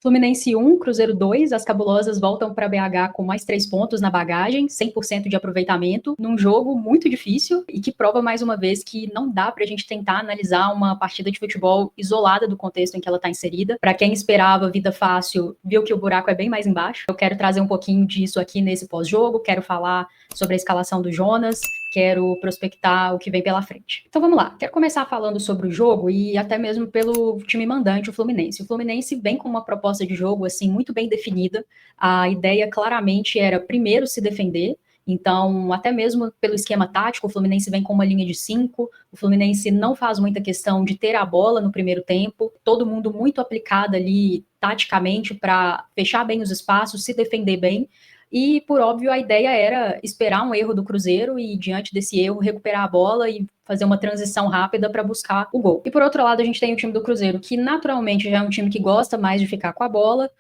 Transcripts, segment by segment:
Fluminense 1, Cruzeiro 2, as cabulosas voltam para BH com mais 3 pontos na bagagem, 100% de aproveitamento, num jogo muito difícil e que prova mais uma vez que não dá para a gente tentar analisar uma partida de futebol isolada do contexto em que ela está inserida. Para quem esperava vida fácil, viu que o buraco é bem mais embaixo. Eu quero trazer um pouquinho disso aqui nesse pós-jogo, quero falar sobre a escalação do Jonas, quero prospectar o que vem pela frente. Então vamos lá, quero começar falando sobre o jogo e até mesmo pelo time mandante, o Fluminense. O Fluminense vem com uma proposta de jogo assim muito bem definida. A ideia claramente era primeiro se defender. Então, até mesmo pelo esquema tático, o Fluminense vem com uma linha de 5, o Fluminense não faz muita questão de ter a bola no primeiro tempo, todo mundo muito aplicado ali taticamente para fechar bem os espaços, se defender bem. E, por óbvio, a ideia era esperar um erro do Cruzeiro e, diante desse erro, recuperar a bola e fazer uma transição rápida para buscar o gol. E, por outro lado, a gente tem o time do Cruzeiro, que naturalmente já é um time que gosta mais de ficar com a bola,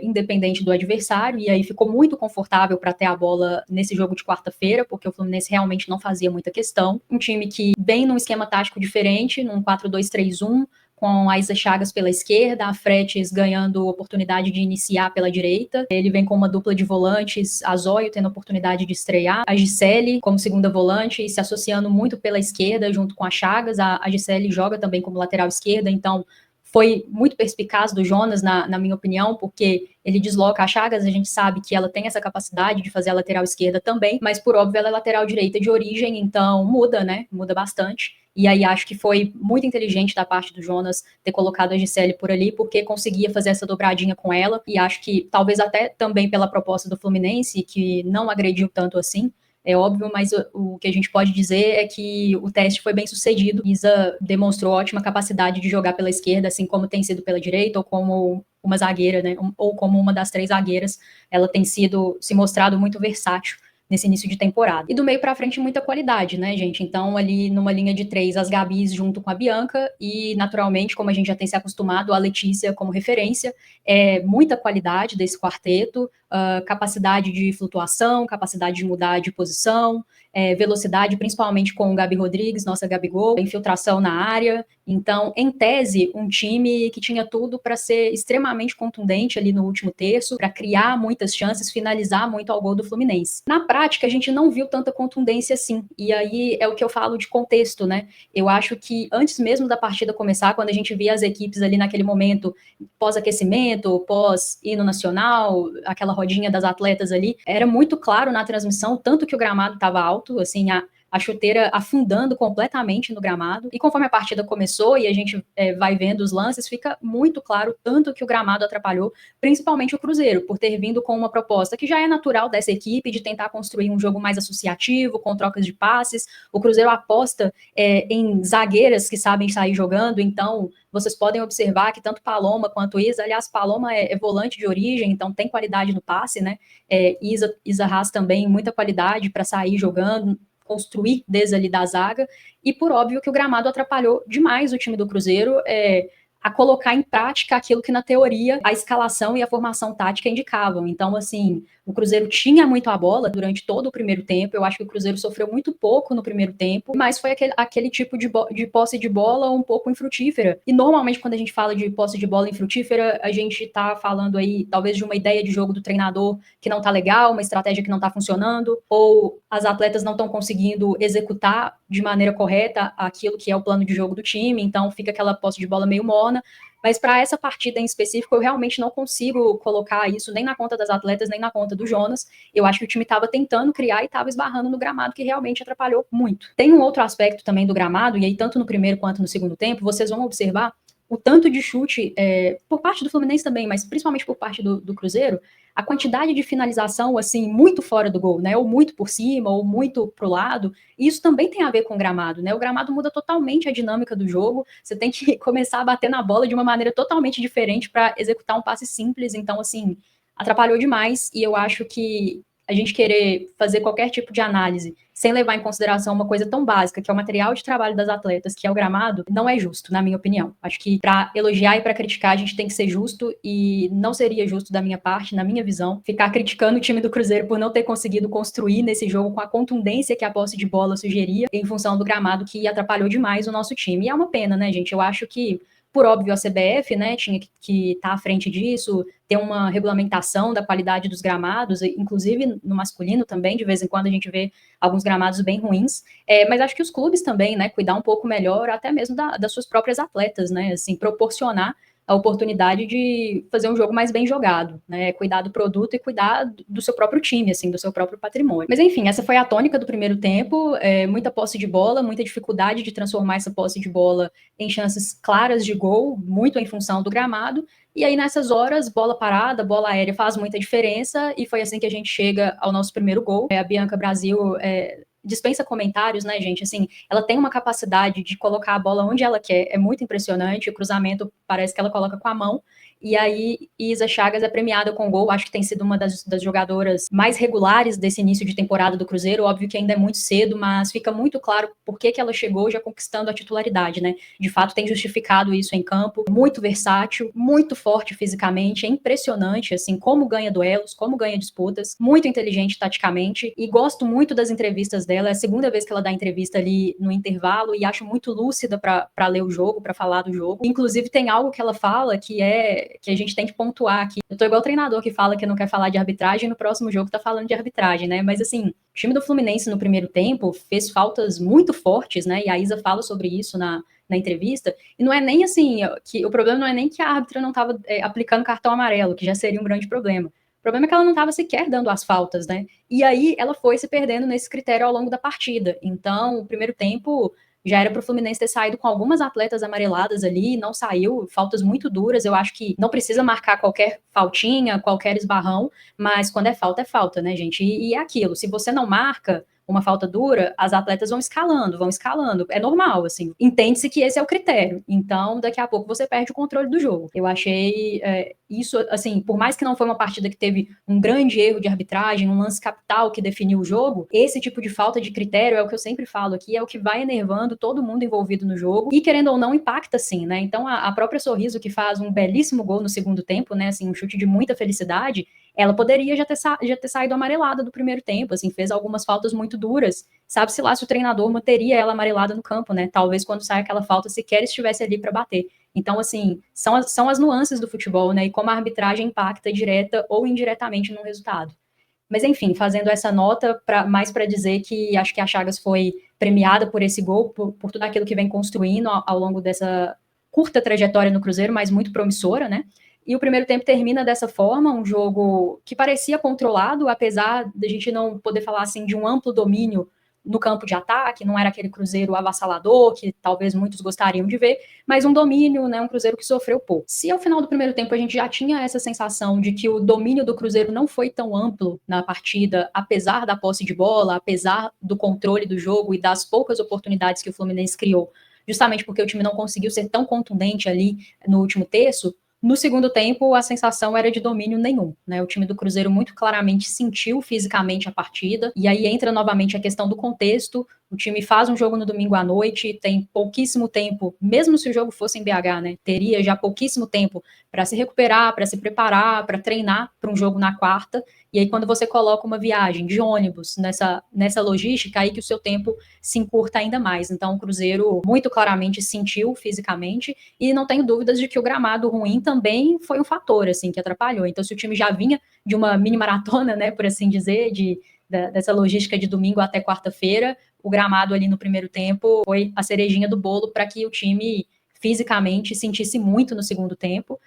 independente do adversário, e aí ficou muito confortável para ter a bola nesse jogo de quarta-feira, porque o Fluminense realmente não fazia muita questão. Um time que vem num esquema tático diferente, num 4-2-3-1, com a Isa Chagas pela esquerda, a Fretes ganhando oportunidade de iniciar pela direita. Ele vem com uma dupla de volantes, a Zóio tendo oportunidade de estrear, a Gisele como segunda volante e se associando muito pela esquerda junto com a Chagas. A Gisele joga também como lateral esquerda, então foi muito perspicaz do Jonas, na minha opinião, porque ele desloca a Chagas, a gente sabe que ela tem essa capacidade de fazer a lateral esquerda também, mas por óbvio ela é lateral direita de origem, então muda, né? Muda bastante. E aí acho que foi muito inteligente da parte do Jonas ter colocado a Gisele por ali, porque conseguia fazer essa dobradinha com ela, e acho que talvez até também pela proposta do Fluminense, que não agrediu tanto assim, é óbvio, mas o que a gente pode dizer é que o teste foi bem sucedido. Isa demonstrou ótima capacidade de jogar pela esquerda, assim como tem sido pela direita, ou como uma zagueira, né? Ou como uma das 3 zagueiras. Ela tem se mostrado muito versátil nesse início de temporada. E do meio para frente, muita qualidade, né, gente? Então, ali numa linha de 3, as Gabis junto com a Bianca, e naturalmente, como a gente já tem se acostumado, a Letícia como referência, muita qualidade desse quarteto, capacidade de flutuação, capacidade de mudar de posição, velocidade, principalmente com o Gabi Rodrigues, nossa Gabigol, infiltração na área. Então, em tese, um time que tinha tudo para ser extremamente contundente ali no último terço, para criar muitas chances, finalizar muito ao gol do Fluminense. Na prática, a gente não viu tanta contundência assim. E aí é o que eu falo de contexto, né? Eu acho que antes mesmo da partida começar, quando a gente via as equipes ali naquele momento, pós-aquecimento, pós-hino nacional, aquela rodinha das atletas ali, era muito claro na transmissão, tanto que o gramado estava alto, assim, a chuteira afundando completamente no gramado. E conforme a partida começou e a gente vai vendo os lances, fica muito claro tanto que o gramado atrapalhou, principalmente o Cruzeiro, por ter vindo com uma proposta que já é natural dessa equipe, de tentar construir um jogo mais associativo, com trocas de passes. O Cruzeiro aposta em zagueiras que sabem sair jogando, então vocês podem observar que tanto Paloma quanto Isa, aliás, Paloma é volante de origem, então tem qualidade no passe, né? Isa Haas também, muita qualidade para sair jogando, construir desde ali da zaga, e por óbvio que o gramado atrapalhou demais o time do Cruzeiro a colocar em prática aquilo que na teoria a escalação e a formação tática indicavam. Então, assim, o Cruzeiro tinha muito a bola durante todo o primeiro tempo, eu acho que o Cruzeiro sofreu muito pouco no primeiro tempo, mas foi aquele tipo de posse de bola um pouco infrutífera. E normalmente quando a gente fala de posse de bola infrutífera, a gente tá falando aí talvez de uma ideia de jogo do treinador que não tá legal, uma estratégia que não tá funcionando, ou as atletas não estão conseguindo executar de maneira correta aquilo que é o plano de jogo do time, então fica aquela posse de bola meio morna. Mas para essa partida em específico, eu realmente não consigo colocar isso nem na conta das atletas, nem na conta do Jonas. Eu acho que o time estava tentando criar e estava esbarrando no gramado, que realmente atrapalhou muito. Tem um outro aspecto também do gramado, e aí tanto no primeiro quanto no segundo tempo, vocês vão observar o tanto de chute, por parte do Fluminense também, mas principalmente por parte do Cruzeiro, a quantidade de finalização, assim, muito fora do gol, né? Ou muito por cima, ou muito pro lado. E isso também tem a ver com o gramado, né? O gramado muda totalmente a dinâmica do jogo. Você tem que começar a bater na bola de uma maneira totalmente diferente para executar um passe simples. Então, assim, atrapalhou demais. E eu acho que a gente querer fazer qualquer tipo de análise sem levar em consideração uma coisa tão básica, que é o material de trabalho das atletas, que é o gramado, não é justo, na minha opinião. Acho que para elogiar e para criticar, a gente tem que ser justo, e não seria justo da minha parte, na minha visão, ficar criticando o time do Cruzeiro por não ter conseguido construir nesse jogo com a contundência que a posse de bola sugeria, em função do gramado que atrapalhou demais o nosso time. E é uma pena, né, gente? Eu acho que Por óbvio, a CBF, né, tinha que estar à frente disso, ter uma regulamentação da qualidade dos gramados, inclusive no masculino também, de vez em quando a gente vê alguns gramados bem ruins, mas acho que os clubes também, né, cuidar um pouco melhor, até mesmo das suas próprias atletas, né, assim, proporcionar a oportunidade de fazer um jogo mais bem jogado, né, cuidar do produto e cuidar do seu próprio time, assim, do seu próprio patrimônio. Mas enfim, essa foi a tônica do primeiro tempo, muita posse de bola, muita dificuldade de transformar essa posse de bola em chances claras de gol, muito em função do gramado, e aí nessas horas, bola parada, bola aérea faz muita diferença, e foi assim que a gente chega ao nosso primeiro gol. A Bianca Brasil dispensa comentários, né, gente? Assim, ela tem uma capacidade de colocar a bola onde ela quer, é muito impressionante. O cruzamento parece que ela coloca com a mão. E aí, Isa Chagas é premiada com gol. Acho que tem sido uma das jogadoras mais regulares desse início de temporada do Cruzeiro. Óbvio que ainda é muito cedo, mas fica muito claro por que ela chegou já conquistando a titularidade, né? De fato, tem justificado isso em campo. Muito versátil, muito forte fisicamente. É impressionante, assim, como ganha duelos, como ganha disputas. Muito inteligente taticamente. E gosto muito das entrevistas dela. É a segunda vez que ela dá entrevista ali no intervalo e acho muito lúcida para ler o jogo, para falar do jogo. Inclusive, tem algo que ela fala que a gente tem que pontuar aqui. Eu tô igual o treinador que fala que não quer falar de arbitragem, no próximo jogo tá falando de arbitragem, né? Mas assim, o time do Fluminense no primeiro tempo fez faltas muito fortes, né? E a Isa fala sobre isso na entrevista, e não é nem assim, que o problema não é nem que a árbitra não estava aplicando cartão amarelo, que já seria um grande problema. O problema é que ela não estava sequer dando as faltas, né? E aí ela foi se perdendo nesse critério ao longo da partida. Então, o primeiro tempo já era para o Fluminense ter saído com algumas atletas amareladas ali, não saiu, faltas muito duras. Eu acho que não precisa marcar qualquer faltinha, qualquer esbarrão, mas quando é falta, né, gente? E é aquilo, se você não marca uma falta dura, as atletas vão escalando. É normal, assim. Entende-se que esse é o critério. Então, daqui a pouco você perde o controle do jogo. Eu achei isso, assim, por mais que não foi uma partida que teve um grande erro de arbitragem, um lance capital que definiu o jogo, esse tipo de falta de critério é o que eu sempre falo aqui, é o que vai enervando todo mundo envolvido no jogo e, querendo ou não, impacta sim, né? Então, a própria Sorriso, que faz um belíssimo gol no segundo tempo, né? Assim, um chute de muita felicidade, ela poderia já ter saído amarelada do primeiro tempo, assim, fez algumas faltas muito duras. Sabe-se lá se o treinador manteria ela amarelada no campo, né? Talvez quando sai aquela falta sequer estivesse ali para bater. Então, assim, são as nuances do futebol, né? E como a arbitragem impacta direta ou indiretamente no resultado. Mas, enfim, fazendo essa nota, mais para dizer que acho que a Chagas foi premiada por esse gol, por tudo aquilo que vem construindo ao longo dessa curta trajetória no Cruzeiro, mas muito promissora, né? E o primeiro tempo termina dessa forma, um jogo que parecia controlado, apesar de a gente não poder falar assim de um amplo domínio no campo de ataque, não era aquele Cruzeiro avassalador, que talvez muitos gostariam de ver, mas um domínio, né, um Cruzeiro que sofreu pouco. Se ao final do primeiro tempo a gente já tinha essa sensação de que o domínio do Cruzeiro não foi tão amplo na partida, apesar da posse de bola, apesar do controle do jogo e das poucas oportunidades que o Fluminense criou, justamente porque o time não conseguiu ser tão contundente ali no último terço, no segundo tempo, a sensação era de domínio nenhum, né? O time do Cruzeiro muito claramente sentiu fisicamente a partida, e aí entra novamente a questão do contexto. O time faz um jogo no domingo à noite, tem pouquíssimo tempo, mesmo se o jogo fosse em BH, né? Teria já pouquíssimo tempo para se recuperar, para se preparar, para treinar para um jogo na quarta. E aí, quando você coloca uma viagem de ônibus nessa logística, aí que o seu tempo se encurta ainda mais. Então, o Cruzeiro muito claramente sentiu fisicamente, e não tenho dúvidas de que o gramado ruim também foi um fator, assim, que atrapalhou. Então, se o time já vinha de uma mini maratona, né, por assim dizer, dessa logística de domingo até quarta-feira, o gramado ali no primeiro tempo foi a cerejinha do bolo para que o time fisicamente sentisse muito no segundo tempo.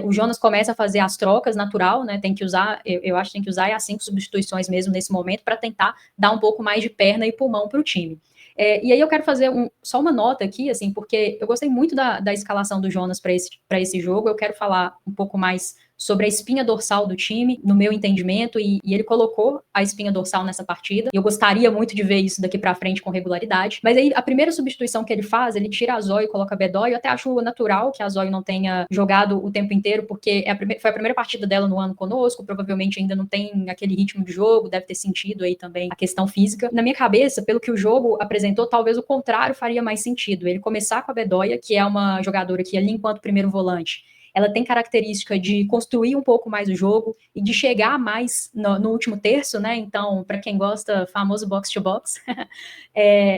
O Jonas começa a fazer as trocas natural, né? Tem que usar, eu acho que tem que usar as 5 substituições mesmo nesse momento para tentar dar um pouco mais de perna e pulmão para o time. E aí eu quero fazer só uma nota aqui, assim, porque eu gostei muito da escalação do Jonas para esse jogo. Eu quero falar um pouco mais sobre a espinha dorsal do time, no meu entendimento, e ele colocou a espinha dorsal nessa partida. Eu gostaria muito de ver isso daqui para frente com regularidade. Mas aí a primeira substituição que ele faz, ele tira a Zoe e coloca a Bedói. Eu até acho natural que a Zoe não tenha jogado o tempo inteiro, porque foi a primeira partida dela no ano conosco, provavelmente ainda não tem aquele ritmo de jogo, deve ter sentido aí também a questão física. Na minha cabeça, pelo que o jogo apresentou, talvez o contrário faria mais sentido. Ele começar com a Bedóia, que é uma jogadora que ali enquanto primeiro volante, ela tem característica de construir um pouco mais o jogo e de chegar mais no último terço, né? Então, para quem gosta, famoso box to box.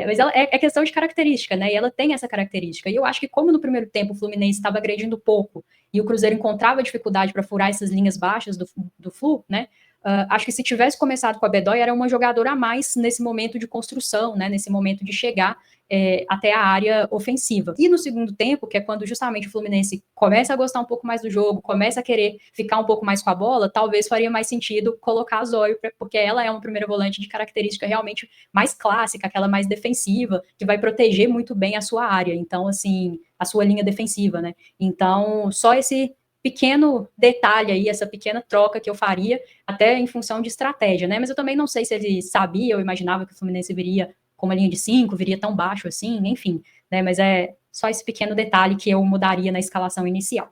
Mas ela é questão de característica, né? E ela tem essa característica. E eu acho que, como no primeiro tempo o Fluminense estava agredindo pouco e o Cruzeiro encontrava dificuldade para furar essas linhas baixas do Flu, né? Acho que se tivesse começado com a Bedoya, era uma jogadora a mais nesse momento de construção, né? Nesse momento de chegar até a área ofensiva. E no segundo tempo, que é quando justamente o Fluminense começa a gostar um pouco mais do jogo, começa a querer ficar um pouco mais com a bola, talvez faria mais sentido colocar a Zóio, porque ela é uma primeira volante de característica realmente mais clássica, aquela mais defensiva, que vai proteger muito bem a sua área, então, assim, a sua linha defensiva, né? Então, só esse pequeno detalhe aí, essa pequena troca que eu faria, até em função de estratégia, né? Mas eu também não sei se ele sabia ou imaginava que o Fluminense viria com uma linha de 5, viria tão baixo assim, enfim, né? Mas é só esse pequeno detalhe que eu mudaria na escalação inicial.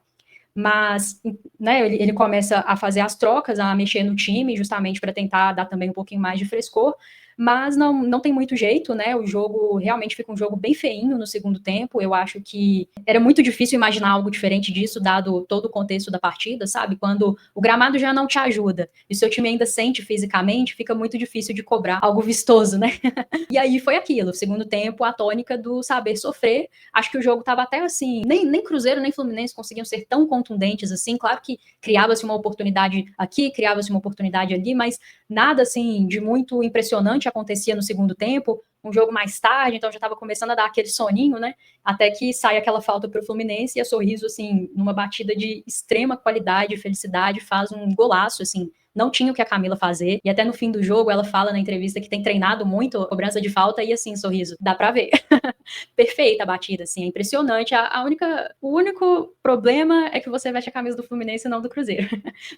Mas, né, ele começa a fazer as trocas, a mexer no time, justamente para tentar dar também um pouquinho mais de frescor, mas não tem muito jeito, né? O jogo realmente fica um jogo bem feinho no segundo tempo. Eu acho que era muito difícil imaginar algo diferente disso, dado todo o contexto da partida, sabe? Quando o gramado já não te ajuda e o seu time ainda sente fisicamente, fica muito difícil de cobrar algo vistoso, né? E aí foi aquilo, segundo tempo, a tônica do saber sofrer. Acho que o jogo estava até assim, nem Cruzeiro nem Fluminense conseguiam ser tão contundentes assim. Claro que criava-se uma oportunidade aqui, criava-se uma oportunidade ali, mas nada assim de muito impressionante acontecia no segundo tempo. Um jogo mais tarde, então já estava começando a dar aquele soninho, né? Até que sai aquela falta para o Fluminense e a Sorriso, assim, numa batida de extrema qualidade e felicidade, faz um golaço, assim, não tinha o que a Camila fazer, e até no fim do jogo ela fala na entrevista que tem treinado muito a cobrança de falta, e assim, Sorriso, dá pra ver. Perfeita a batida, assim, é impressionante. O único problema é que você veste a camisa do Fluminense e não do Cruzeiro.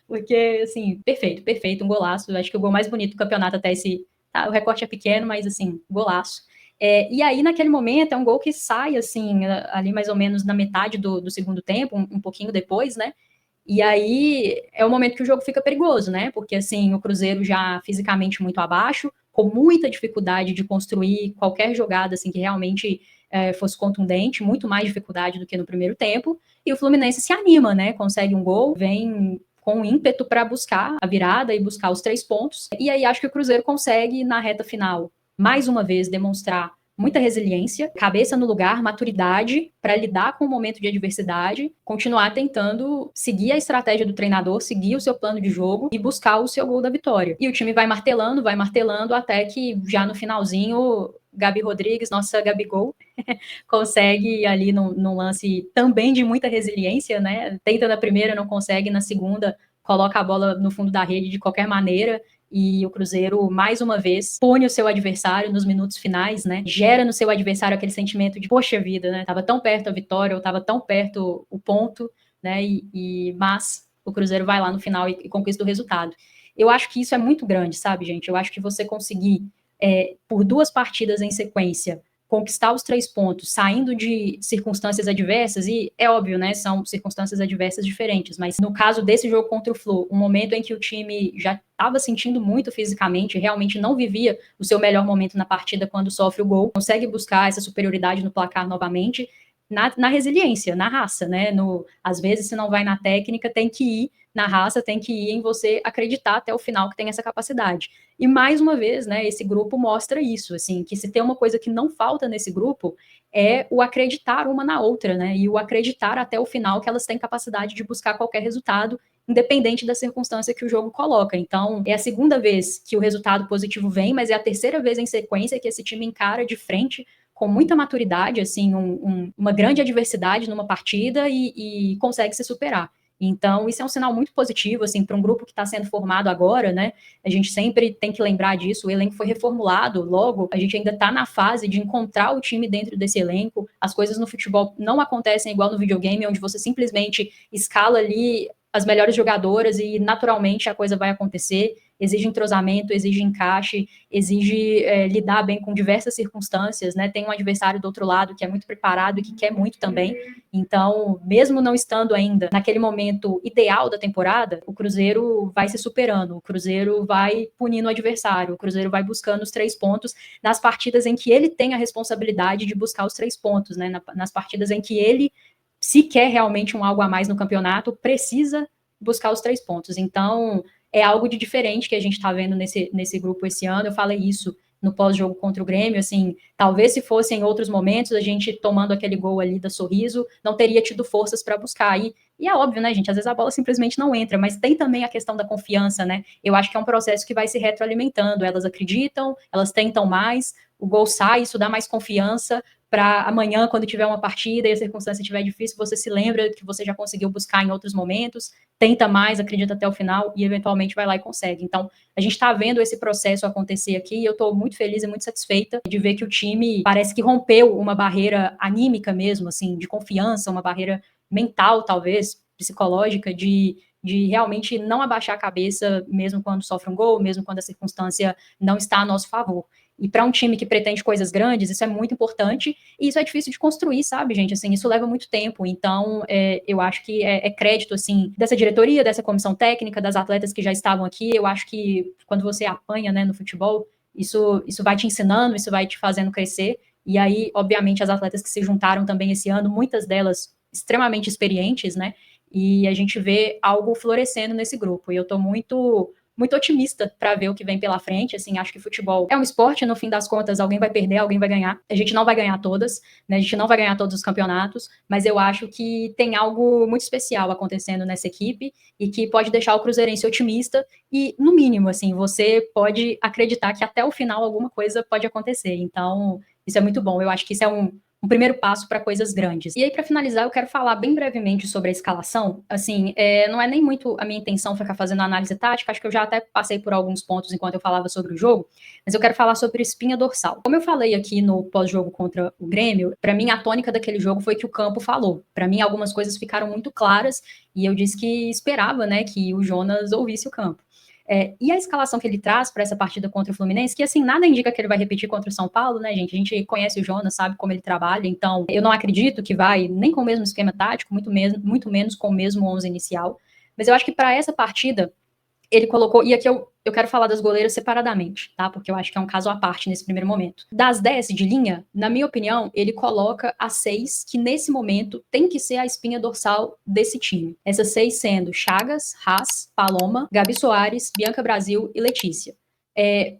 Porque, assim, perfeito, um golaço. Eu acho que o gol mais bonito do campeonato até esse... Tá, o recorte é pequeno, mas, assim, golaço. E aí, naquele momento, é um gol que sai, assim, ali mais ou menos na metade do segundo tempo, um pouquinho depois, né? E aí é o momento que o jogo fica perigoso, né? Porque assim, o Cruzeiro já fisicamente muito abaixo, com muita dificuldade de construir qualquer jogada assim que realmente fosse contundente, muito mais dificuldade do que no primeiro tempo. E o Fluminense se anima, né? Consegue um gol, vem com ímpeto para buscar a virada e buscar os 3 pontos. E aí acho que o Cruzeiro consegue, na reta final, mais uma vez, demonstrar muita resiliência, cabeça no lugar, maturidade para lidar com o momento de adversidade, continuar tentando seguir a estratégia do treinador, seguir o seu plano de jogo e buscar o seu gol da vitória. E o time vai martelando até que já no finalzinho Gabi Rodrigues, nossa Gabigol, consegue ali num lance também de muita resiliência, né? Tenta na primeira, não consegue, na segunda coloca a bola no fundo da rede de qualquer maneira. E o Cruzeiro, mais uma vez, pune o seu adversário nos minutos finais, né? Gera no seu adversário aquele sentimento de, poxa vida, né? Tava tão perto a vitória, ou tava tão perto o ponto, né? Mas o Cruzeiro vai lá no final e conquista o resultado. Eu acho que isso é muito grande, sabe, gente? Eu acho que você conseguir, por 2 partidas em sequência, conquistar os 3 pontos, saindo de circunstâncias adversas, e é óbvio, né, são circunstâncias adversas diferentes, mas no caso desse jogo contra o Flu, um momento em que o time já estava sentindo muito fisicamente, realmente não vivia o seu melhor momento na partida quando sofre o gol, consegue buscar essa superioridade no placar novamente, na resiliência, na raça, né, às vezes se não vai na técnica, tem que ir na raça, tem que ir em você acreditar até o final que tem essa capacidade. E mais uma vez, né, esse grupo mostra isso, assim, que se tem uma coisa que não falta nesse grupo é o acreditar uma na outra, né, e o acreditar até o final que elas têm capacidade de buscar qualquer resultado, independente da circunstância que o jogo coloca. Então, é a segunda vez que o resultado positivo vem, mas é a terceira vez em sequência que esse time encara de frente com muita maturidade, assim, uma grande adversidade numa partida e consegue se superar. Então, isso é um sinal muito positivo, assim, para um grupo que está sendo formado agora, né? A gente sempre tem que lembrar disso. O elenco foi reformulado logo, a gente ainda está na fase de encontrar o time dentro desse elenco. As coisas no futebol não acontecem igual no videogame, onde você simplesmente escala ali as melhores jogadoras e naturalmente a coisa vai acontecer. Exige entrosamento, exige encaixe, exige lidar bem com diversas circunstâncias, né? Tem um adversário do outro lado que é muito preparado e que quer muito também. Então, mesmo não estando ainda naquele momento ideal da temporada, o Cruzeiro vai se superando, o Cruzeiro vai punindo o adversário, o Cruzeiro vai buscando os 3 pontos nas partidas em que ele tem a responsabilidade de buscar os 3 pontos, né? Nas partidas em que ele se quer realmente um algo a mais no campeonato, precisa buscar os 3 pontos. Então, é algo de diferente que a gente está vendo nesse grupo esse ano. Eu falei isso no pós-jogo contra o Grêmio, assim, talvez se fosse em outros momentos, a gente tomando aquele gol ali da Sorriso, não teria tido forças para buscar. E é óbvio, né, gente, às vezes a bola simplesmente não entra, mas tem também a questão da confiança, né? Eu acho que é um processo que vai se retroalimentando, elas acreditam, elas tentam mais, o gol sai, isso dá mais confiança, para amanhã, quando tiver uma partida e a circunstância estiver difícil, você se lembra que você já conseguiu buscar em outros momentos, tenta mais, acredita até o final e eventualmente vai lá e consegue. Então, a gente está vendo esse processo acontecer aqui e eu estou muito feliz e muito satisfeita de ver que o time parece que rompeu uma barreira anímica mesmo, assim, de confiança, uma barreira mental, talvez, psicológica, de realmente não abaixar a cabeça mesmo quando sofre um gol, mesmo quando a circunstância não está a nosso favor. E para um time que pretende coisas grandes, isso é muito importante e isso é difícil de construir, sabe, gente? Assim, isso leva muito tempo. Então, eu acho que é crédito, assim, dessa diretoria, dessa comissão técnica, das atletas que já estavam aqui. Eu acho que quando você apanha, né, no futebol, isso vai te ensinando, isso vai te fazendo crescer. E aí, obviamente, as atletas que se juntaram também esse ano, muitas delas extremamente experientes, né? E a gente vê algo florescendo nesse grupo. E eu tô muito otimista para ver o que vem pela frente, assim, acho que futebol é um esporte, no fim das contas, alguém vai perder, alguém vai ganhar, a gente não vai ganhar todas, né, a gente não vai ganhar todos os campeonatos, mas eu acho que tem algo muito especial acontecendo nessa equipe e que pode deixar o cruzeirense otimista e, no mínimo, assim, você pode acreditar que até o final alguma coisa pode acontecer, então isso é muito bom, eu acho que isso é um primeiro passo para coisas grandes. E aí, para finalizar, eu quero falar bem brevemente sobre a escalação. Assim, não é nem muito a minha intenção ficar fazendo análise tática, acho que eu já até passei por alguns pontos enquanto eu falava sobre o jogo, mas eu quero falar sobre espinha dorsal. Como eu falei aqui no pós-jogo contra o Grêmio, para mim a tônica daquele jogo foi que o campo falou. Para mim, algumas coisas ficaram muito claras e eu disse que esperava, né, que o Jonas ouvisse o campo. E a escalação que ele traz para essa partida contra o Fluminense, que assim, nada indica que ele vai repetir contra o São Paulo, né, gente? A gente conhece o Jonas, sabe como ele trabalha, então eu não acredito que vai nem com o mesmo esquema tático, muito menos com o mesmo 11 inicial. Mas eu acho que para essa partida, ele colocou, e aqui eu quero falar das goleiras separadamente, tá? Porque eu acho que é um caso à parte nesse primeiro momento. Das 10 de linha, na minha opinião, ele coloca as 6 que nesse momento tem que ser a espinha dorsal desse time. Essas 6 sendo Chagas, Haas, Paloma, Gabi Soares, Bianca Brasil e Letícia.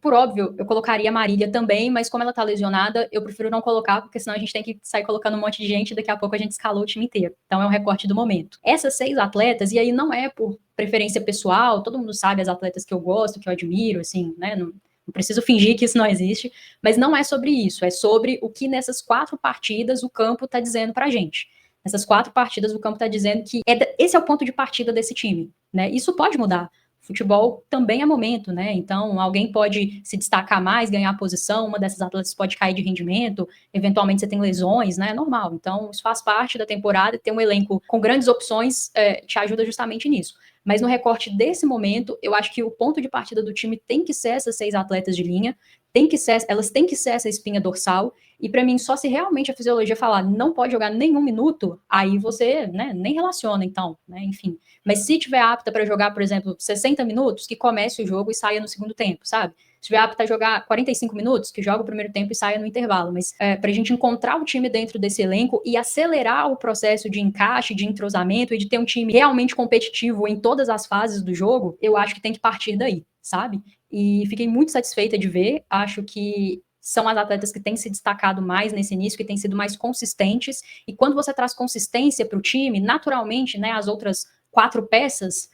Por óbvio, eu colocaria a Marília também, mas como ela tá lesionada, eu prefiro não colocar, porque senão a gente tem que sair colocando um monte de gente e daqui a pouco a gente escalou o time inteiro. Então é um recorte do momento. Essas 6 atletas, e aí não é por preferência pessoal, todo mundo sabe as atletas que eu gosto, que eu admiro, assim, né? Não preciso fingir que isso não existe, mas não é sobre isso, é sobre o que nessas 4 partidas o campo tá dizendo pra gente. Nessas 4 partidas o campo tá dizendo que esse é o ponto de partida desse time, né? Isso pode mudar. Futebol também é momento, né? Então, alguém pode se destacar mais, ganhar posição, uma dessas atletas pode cair de rendimento, eventualmente você tem lesões, né? É normal. Então, isso faz parte da temporada e ter um elenco com grandes opções te ajuda justamente nisso. Mas no recorte desse momento, eu acho que o ponto de partida do time tem que ser essas 6 atletas de linha, elas têm que ser essa espinha dorsal, e para mim, só se realmente a fisiologia falar não pode jogar nenhum minuto, aí você, né, nem relaciona, então, né, enfim. Mas se tiver apta para jogar, por exemplo, 60 minutos, que comece o jogo e saia no segundo tempo, sabe? Se tiver apta a jogar 45 minutos, que joga o primeiro tempo e saia no intervalo. Mas para a gente encontrar o time dentro desse elenco e acelerar o processo de encaixe, de entrosamento e de ter um time realmente competitivo em todas as fases do jogo, eu acho que tem que partir daí, sabe? E fiquei muito satisfeita de ver. Acho que são as atletas que têm se destacado mais nesse início, que têm sido mais consistentes. E quando você traz consistência para o time, naturalmente, né, as outras 4 peças,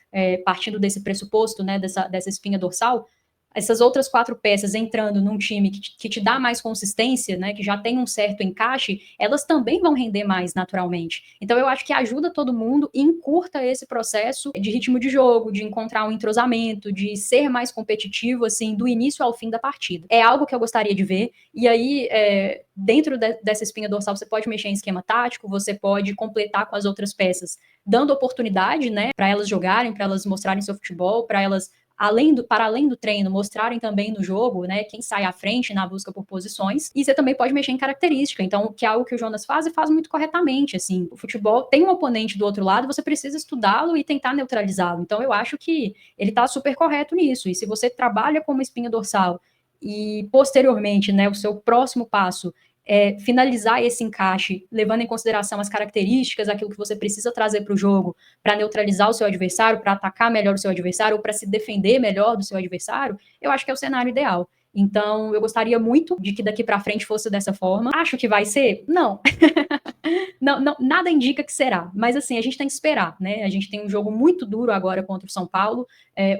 partindo desse pressuposto, né, dessa espinha dorsal, essas outras 4 peças entrando num time que te dá mais consistência, né, que já tem um certo encaixe, elas também vão render mais naturalmente. Então eu acho que ajuda todo mundo e encurta esse processo de ritmo de jogo, de encontrar um entrosamento, de ser mais competitivo, assim, do início ao fim da partida. É algo que eu gostaria de ver, e aí, dentro dessa espinha dorsal, você pode mexer em esquema tático, você pode completar com as outras peças, dando oportunidade, né, para elas jogarem, para elas mostrarem seu futebol, para elas para além do treino, mostrarem também no jogo, né, quem sai à frente na busca por posições, e você também pode mexer em característica, então, que é algo que o Jonas faz e faz muito corretamente, assim, o futebol tem um oponente do outro lado, você precisa estudá-lo e tentar neutralizá-lo, então eu acho que ele tá super correto nisso, e se você trabalha com uma espinha dorsal, e posteriormente, né, o seu próximo passo finalizar esse encaixe, levando em consideração as características, aquilo que você precisa trazer para o jogo, para neutralizar o seu adversário, para atacar melhor o seu adversário, ou para se defender melhor do seu adversário, eu acho que é o cenário ideal. Então, eu gostaria muito de que daqui para frente fosse dessa forma. Acho que vai ser? Não. Não, nada indica que será, mas assim, a gente tem que esperar, né? A gente tem um jogo muito duro agora contra o São Paulo,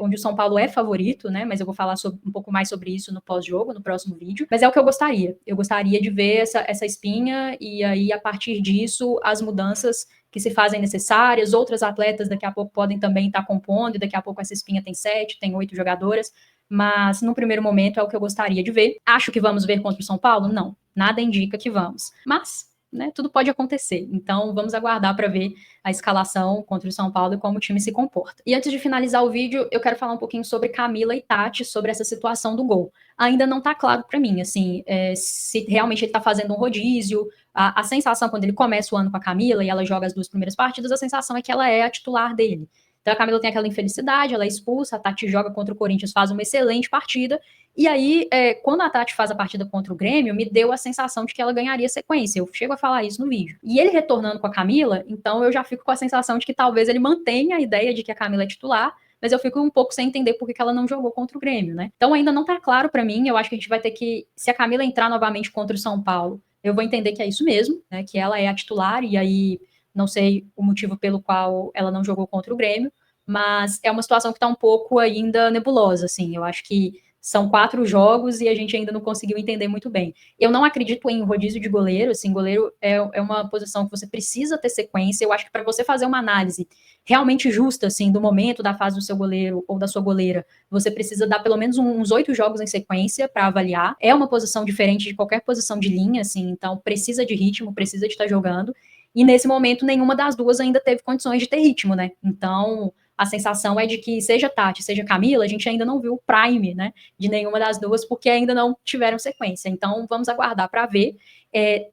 onde o São Paulo é favorito, né? Mas eu vou falar um pouco mais sobre isso no pós-jogo, no próximo vídeo. Mas é o que eu gostaria. Eu gostaria de ver essa espinha e aí, a partir disso, as mudanças que se fazem necessárias. Outras atletas daqui a pouco podem também estar compondo, e daqui a pouco essa espinha tem 7, tem 8 jogadoras. Mas, no primeiro momento, é o que eu gostaria de ver. Acho que vamos ver contra o São Paulo? Não. Nada indica que vamos. Mas, né, tudo pode acontecer. Então, vamos aguardar para ver a escalação contra o São Paulo e como o time se comporta. E antes de finalizar o vídeo, eu quero falar um pouquinho sobre Camila e Tati, sobre essa situação do gol. Ainda não está claro para mim, assim, se realmente ele está fazendo um rodízio. A sensação, quando ele começa o ano com a Camila e ela joga as 2 primeiras partidas, a sensação é que ela é a titular dele. Então a Camila tem aquela infelicidade, ela é expulsa, a Tati joga contra o Corinthians, faz uma excelente partida, e aí, quando a Tati faz a partida contra o Grêmio, me deu a sensação de que ela ganharia sequência, eu chego a falar isso no vídeo. E ele retornando com a Camila, então eu já fico com a sensação de que talvez ele mantenha a ideia de que a Camila é titular, mas eu fico um pouco sem entender por que ela não jogou contra o Grêmio, né? Então ainda não tá claro para mim, eu acho que a gente vai ter que, se a Camila entrar novamente contra o São Paulo, eu vou entender que é isso mesmo, né, que ela é a titular, e aí não sei o motivo pelo qual ela não jogou contra o Grêmio, mas é uma situação que está um pouco ainda nebulosa, assim, eu acho que são 4 jogos e a gente ainda não conseguiu entender muito bem. Eu não acredito em rodízio de goleiro, assim, goleiro é uma posição que você precisa ter sequência, eu acho que para você fazer uma análise realmente justa, assim, do momento da fase do seu goleiro ou da sua goleira, você precisa dar pelo menos uns 8 jogos em sequência para avaliar, é uma posição diferente de qualquer posição de linha, assim, então precisa de ritmo, precisa de estar jogando, e nesse momento nenhuma das duas ainda teve condições de ter ritmo, né, então a sensação é de que seja Tati, seja Camila, a gente ainda não viu o prime, né, de nenhuma das duas, porque ainda não tiveram sequência. Então, vamos aguardar para ver.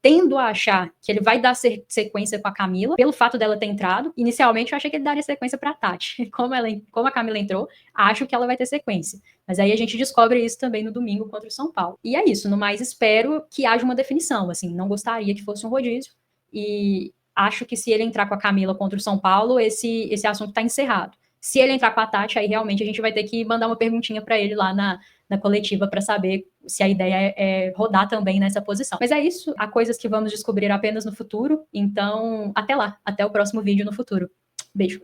Tendo a achar que ele vai dar sequência com a Camila, pelo fato dela ter entrado. Inicialmente, eu achei que ele daria sequência para a Tati. Como a Camila entrou, acho que ela vai ter sequência. Mas aí a gente descobre isso também no domingo contra o São Paulo. E é isso. No mais, espero que haja uma definição. Assim, não gostaria que fosse um rodízio. E acho que se ele entrar com a Camila contra o São Paulo, esse assunto está encerrado. Se ele entrar com a Tati, aí realmente a gente vai ter que mandar uma perguntinha para ele lá na coletiva para saber se a ideia é rodar também nessa posição. Mas é isso, há coisas que vamos descobrir apenas no futuro, então até lá, até o próximo vídeo no futuro. Beijo.